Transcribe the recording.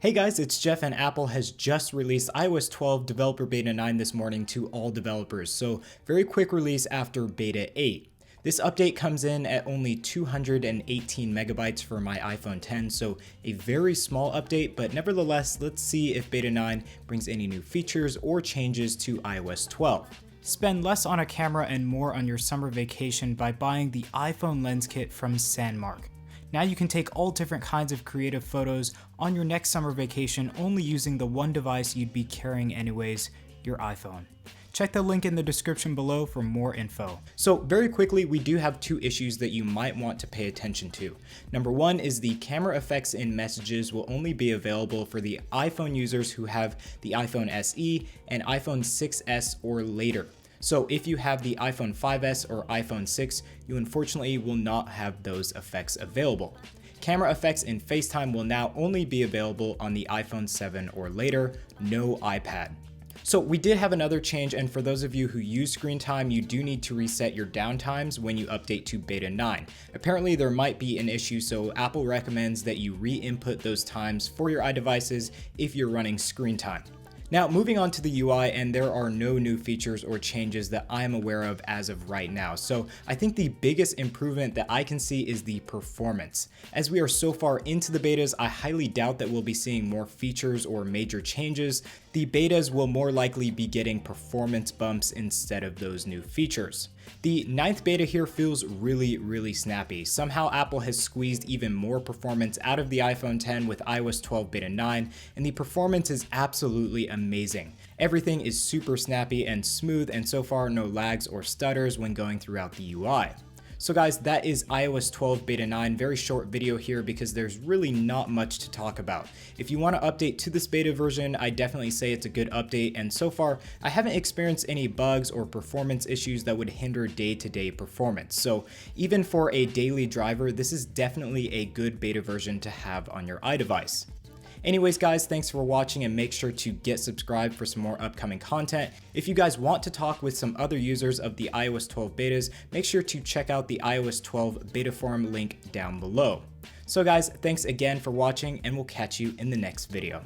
Hey guys, it's Jeff, and Apple has just released iOS 12 Developer Beta 9 this morning to all developers, so very quick release after Beta 8. This update comes in at only 218 megabytes for my iPhone X, so a very small update, but nevertheless, let's see if Beta 9 brings any new features or changes to iOS 12. Spend less on a camera and more on your summer vacation by buying the iPhone Lens Kit from Sandmark. Now you can take all different kinds of creative photos on your next summer vacation only using the one device you'd be carrying anyways, your iPhone. Check the link in the description below for more info. So very quickly, we do have two issues that you might want to pay attention to. Number one is the camera effects in messages will only be available for the iPhone users who have the iPhone SE and iPhone 6s or later. So if you have the iPhone 5s or iPhone 6, you unfortunately will not have those effects available. Camera effects in FaceTime will now only be available on the iPhone 7 or later, no iPad. So we did have another change, and for those of you who use screen time, you do need to reset your downtimes when you update to Beta 9. Apparently there might be an issue, so Apple recommends that you re-input those times for your iDevices if you're running screen time. Now moving on to the UI, and there are no new features or changes that I am aware of as of right now. So I think the biggest improvement that I can see is the performance. As we are so far into the betas, I highly doubt that we'll be seeing more features or major changes. The betas will more likely be getting performance bumps instead of those new features. The 9th beta here feels really snappy. Somehow Apple has squeezed even more performance out of the iPhone X with iOS 12 Beta 9, and the performance is absolutely amazing. Everything is super snappy and smooth, and so far no lags or stutters when going throughout the UI. So guys, that is iOS 12 Beta 9. Very short video here because there's really not much to talk about. If you want to update to this beta version, I definitely say it's a good update, and so far I haven't experienced any bugs or performance issues that would hinder day-to-day performance. So even for a daily driver, this is definitely a good beta version to have on your iDevice. Anyways guys, thanks for watching, and make sure to get subscribed for some more upcoming content. If you guys want to talk with some other users of the iOS 12 betas, make sure to check out the iOS 12 beta forum link down below. So guys, thanks again for watching, and we'll catch you in the next video.